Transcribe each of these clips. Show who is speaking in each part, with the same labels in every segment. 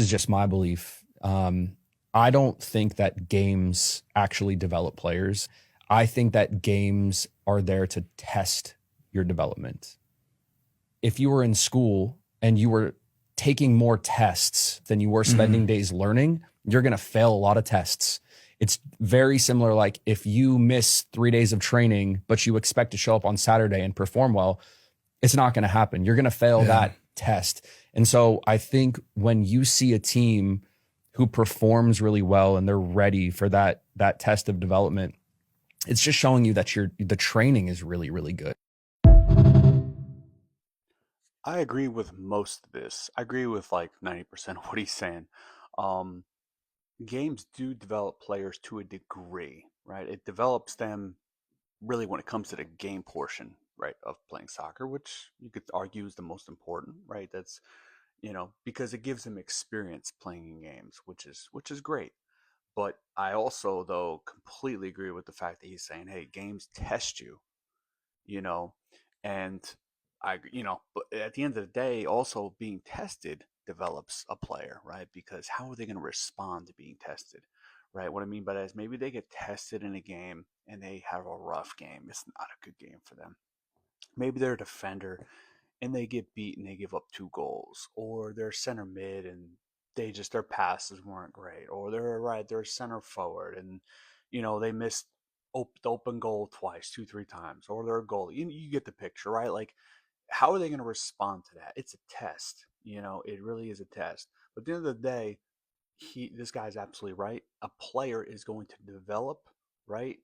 Speaker 1: This is just my belief. I don't think that games actually develop players. I think that games are there to test your development. If you were in school and you were taking more tests than you were spending
Speaker 2: Hmm.
Speaker 1: days learning, you're going to fail a lot of tests. It's very similar. Like if you miss 3 days of training, but you expect to show up on Saturday and perform well, it's not going to happen. You're going to fail
Speaker 2: Yeah.
Speaker 1: that test. And so I think when you see a team who performs really well and they're ready for that test of development, it's just showing you that the training is really, really good.
Speaker 3: I agree with most of this. I agree with like 90% of what he's saying. Um, Games do develop players to a degree, right? It develops them really when it comes to the game portion, right, of playing soccer, which you could argue is the most important, right? That's, because it gives them experience playing in games, which is great. But I also, though, completely agree with the fact that he's saying, hey, games test you, you know, and but at the end of the day, also being tested develops a player, right? Because how are they going to respond to being tested, right? What I mean by that is maybe they get tested in a game and they have a rough game. It's not a good game for them. Maybe they're a defender and they get beat and they give up 2 goals, or they're center mid and their passes weren't great, or they're center forward and they missed the open goal twice, 2, 3 times, or they're a goalie. You get the picture, right? Like, how are they going to respond to that? It's a test. It really is a test. But at the end of the day, this guy's absolutely right. A player is going to develop, right?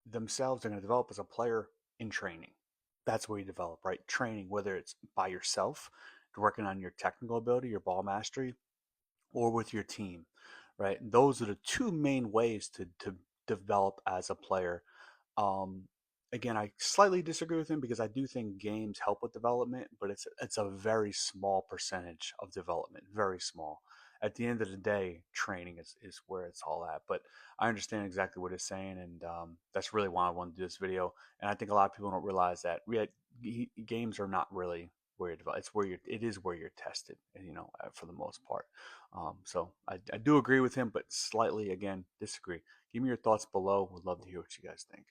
Speaker 3: Themselves, they're going to develop as a player in training. That's where you develop, right? Training, whether it's by yourself, working on your technical ability, your ball mastery, or with your team, right? Those are the two main ways to develop as a player. Um, Again, I slightly disagree with him because I do think games help with development, but it's a very small percentage of development, very small. At the end of the day, training is where it's all at. But I understand exactly what he's saying, and that's really why I wanted to do this video. And I think a lot of people don't realize that games are not really where you develop. It is where you're tested, and for the most part. So I do agree with him, but slightly again disagree. Give me your thoughts below. Would love to hear what you guys think.